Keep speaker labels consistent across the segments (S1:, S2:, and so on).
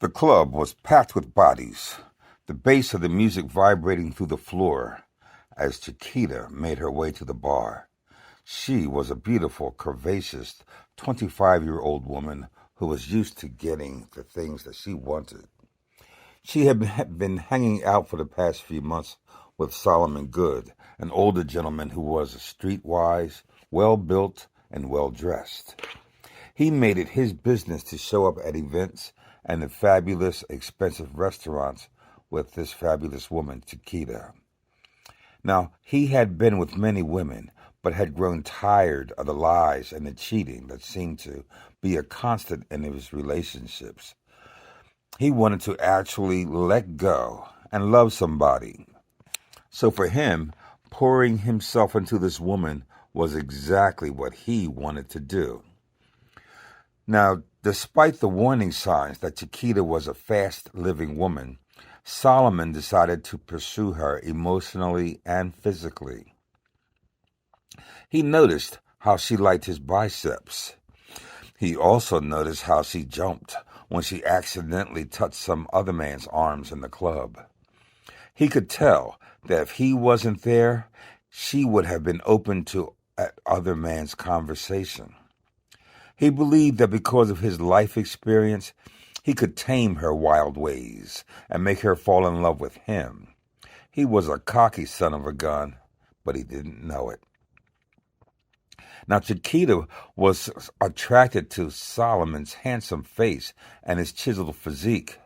S1: The club was packed with bodies, the bass of the music vibrating through the floor as Chiquita made her way to the bar. She was a beautiful, curvaceous, 25-year-old woman who was used to getting the things that she wanted. She had been hanging out for the past few months with Solomon Good, an older gentleman who was streetwise, well-built, and well-dressed. He made it his business to show up at events and the fabulous, expensive restaurants with this fabulous woman, Chiquita. Now, he had been with many women, but had grown tired of the lies and the cheating that seemed to be a constant in his relationships. He wanted to actually let go and love somebody. So for him, pouring himself into this woman was exactly what he wanted to do. Now, despite the warning signs that Chiquita was a fast-living woman, Solomon decided to pursue her emotionally and physically. He noticed how she liked his biceps. He also noticed how she jumped when she accidentally touched some other man's arms in the club. He could tell that if he wasn't there, she would have been open to other man's conversation. He believed that because of his life experience, he could tame her wild ways and make her fall in love with him. He was a cocky son of a gun, but he didn't know it. Now, Chiquita was attracted to Solomon's handsome face and his chiseled physique,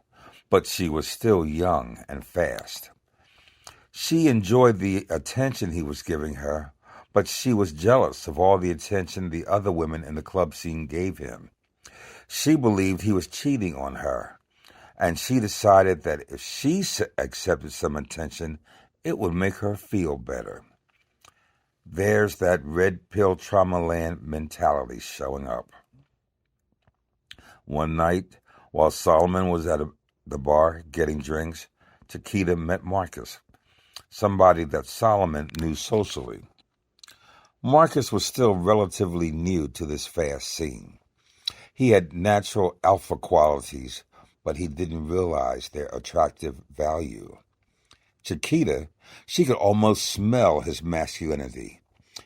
S1: but she was still young and fast. She enjoyed the attention he was giving her, but she was jealous of all the attention the other women in the club scene gave him. She believed he was cheating on her, and she decided that if she accepted some attention, it would make her feel better. There's that red pill trauma land mentality showing up. One night, while Solomon was at the bar getting drinks, Chiquita met Marcus, somebody that Solomon knew socially. Marcus was still relatively new to this fast scene. He had natural alpha qualities, but he didn't realize their attractive value. Chiquita, she could almost smell his masculinity.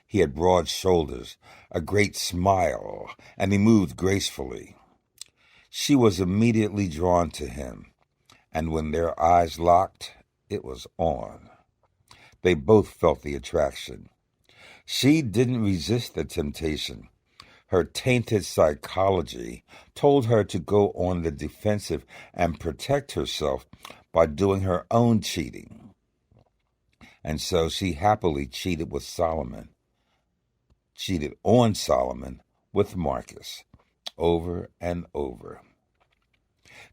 S1: He had broad shoulders, a great smile, and he moved gracefully. She was immediately drawn to him, and when their eyes locked, it was on. They both felt the attraction. She didn't resist the temptation. Her tainted psychology told her to go on the defensive and protect herself by doing her own cheating. And so she happily cheated on Solomon with Marcus, over and over.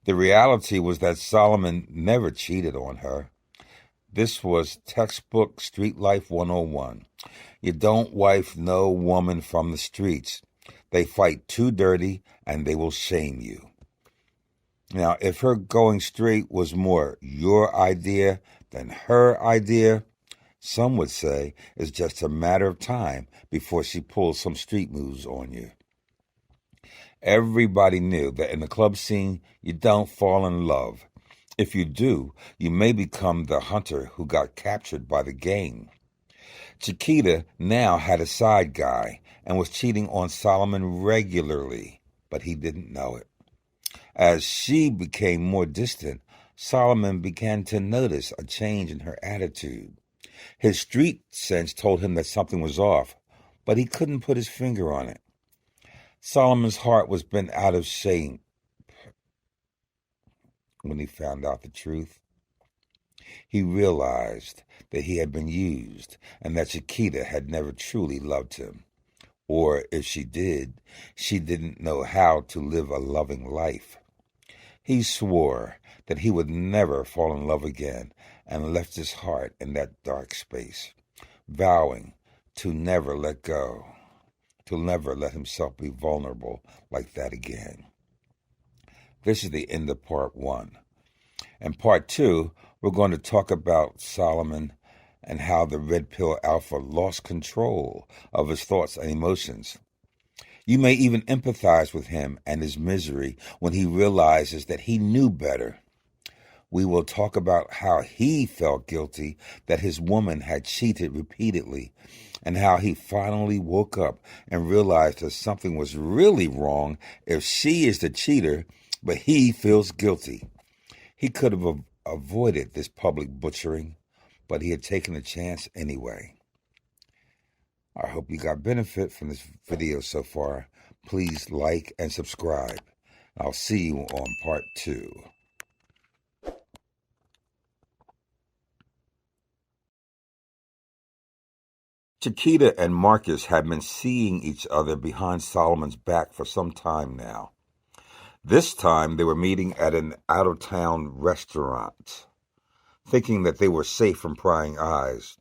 S1: The reality was that Solomon never cheated on her. This was textbook Street Life 101. You don't wife no woman from the streets. They fight too dirty and they will shame you. Now, if her going straight was more your idea than her idea, some would say it's just a matter of time before she pulls some street moves on you. Everybody knew that in the club scene, you don't fall in love. If you do, you may become the hunter who got captured by the gang. Chiquita now had a side guy and was cheating on Solomon regularly, but he didn't know it. As she became more distant, Solomon began to notice a change in her attitude. His street sense told him that something was off, but he couldn't put his finger on it. Solomon's heart was bent out of shape when he found out the truth. He realized that he had been used and that Chiquita had never truly loved him. Or if she did, she didn't know how to live a loving life. He swore that he would never fall in love again and left his heart in that dark space, vowing to never let go, to never let himself be vulnerable like that again. This is the end of part 1. In part 2, we're going to talk about Solomon and how the Red Pill Alpha lost control of his thoughts and emotions. You may even empathize with him and his misery when he realizes that he knew better. We will talk about how he felt guilty that his woman had cheated repeatedly, and how he finally woke up and realized that something was really wrong if she is the cheater, but he feels guilty. He could have avoided this public butchering, but he had taken a chance anyway. I hope you got benefit from this video so far. Please like and subscribe. I'll see you on part 2. Chiquita and Marcus had been seeing each other behind Solomon's back for some time now. This time they were meeting at an out-of-town restaurant, thinking that they were safe from prying eyes,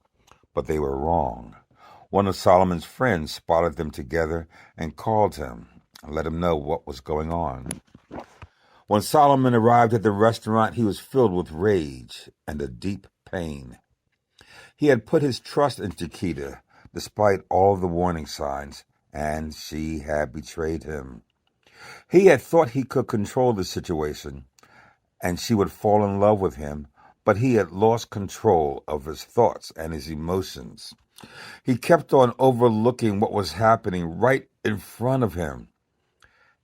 S1: but they were wrong. One of Solomon's friends spotted them together and called him and let him know what was going on. When Solomon arrived at the restaurant, he was filled with rage and a deep pain. He had put his trust in Chiquita, despite all the warning signs, and she had betrayed him. He had thought he could control the situation, and she would fall in love with him, but he had lost control of his thoughts and his emotions. He kept on overlooking what was happening right in front of him.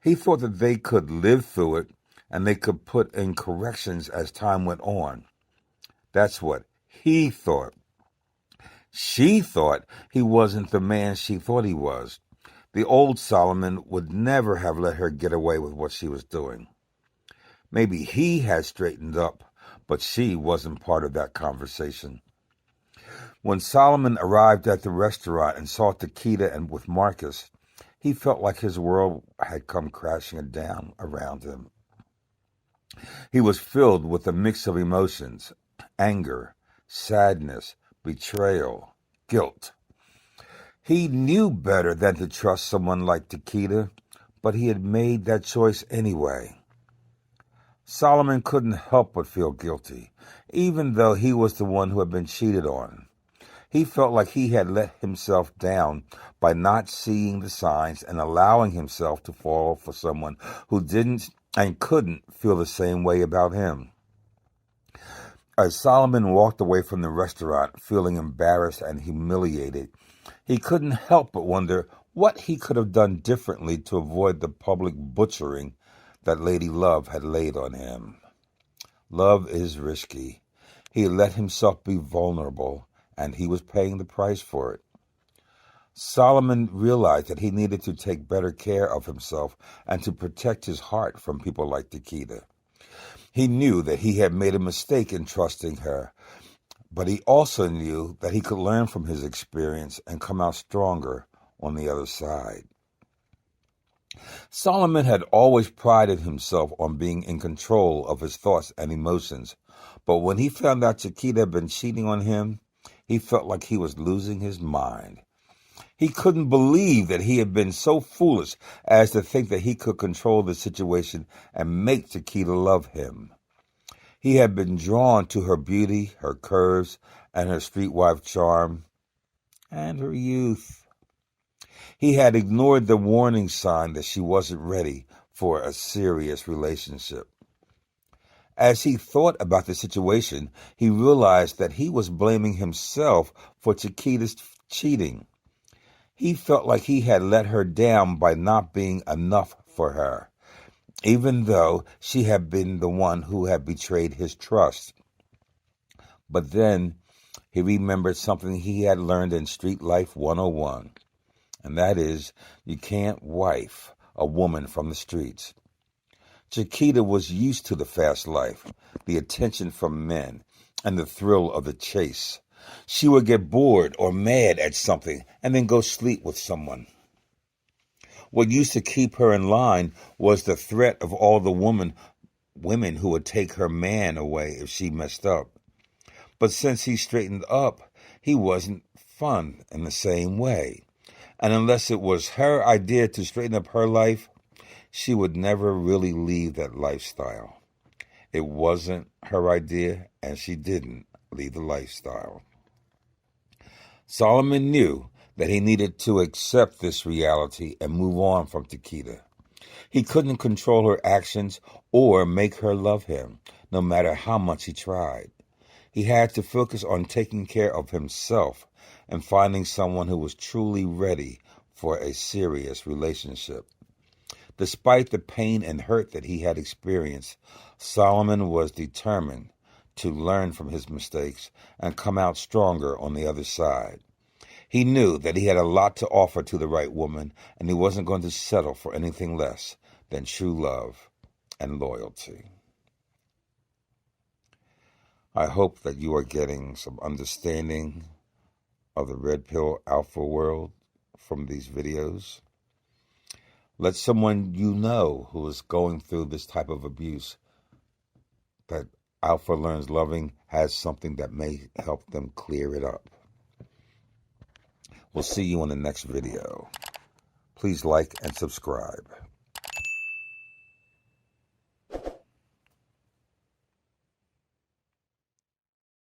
S1: He thought that they could live through it, and they could put in corrections as time went on. That's what he thought. She thought he wasn't the man she thought he was. The old Solomon would never have let her get away with what she was doing. Maybe he had straightened up, but she wasn't part of that conversation. When Solomon arrived at the restaurant and saw Chiquita and with Marcus, he felt like his world had come crashing down around him. He was filled with a mix of emotions: anger, sadness, betrayal, guilt. He knew better than to trust someone like Chiquita, but he had made that choice anyway. Solomon couldn't help but feel guilty, even though he was the one who had been cheated on. He felt like he had let himself down by not seeing the signs and allowing himself to fall for someone who didn't and couldn't feel the same way about him. As Solomon walked away from the restaurant, feeling embarrassed and humiliated, he couldn't help but wonder what he could have done differently to avoid the public butchering that Lady Love had laid on him. Love is risky. He had let himself be vulnerable, and he was paying the price for it. Solomon realized that he needed to take better care of himself and to protect his heart from people like Chiquita. He knew that he had made a mistake in trusting her, but he also knew that he could learn from his experience and come out stronger on the other side. Solomon had always prided himself on being in control of his thoughts and emotions, but when he found out Chiquita had been cheating on him, he felt like he was losing his mind. He couldn't believe that he had been so foolish as to think that he could control the situation and make Chiquita love him. He had been drawn to her beauty, her curves, and her streetwife charm, and her youth. He had ignored the warning sign that she wasn't ready for a serious relationship. As he thought about the situation, he realized that he was blaming himself for Chiquita's cheating. He felt like he had let her down by not being enough for her, even though she had been the one who had betrayed his trust. But then he remembered something he had learned in Street Life 101, and that is, you can't wife a woman from the streets. Chiquita was used to the fast life, the attention from men, and the thrill of the chase. She would get bored or mad at something and then go sleep with someone. What used to keep her in line was the threat of all the women who would take her man away if she messed up. But since he straightened up, he wasn't fun in the same way. And unless it was her idea to straighten up her life, she would never really leave that lifestyle. It wasn't her idea, and she didn't leave the lifestyle. Solomon knew that he needed to accept this reality and move on from Chiquita. He couldn't control her actions or make her love him, no matter how much he tried. He had to focus on taking care of himself and finding someone who was truly ready for a serious relationship. Despite the pain and hurt that he had experienced, Solomon was determined to learn from his mistakes and come out stronger on the other side. He knew that he had a lot to offer to the right woman, and he wasn't going to settle for anything less than true love and loyalty. I hope that you are getting some understanding of the Red Pill Alpha world from these videos. Let someone you know who is going through this type of abuse that Alpha Learns Loving has something that may help them clear it up. We'll see you in the next video. Please like and subscribe.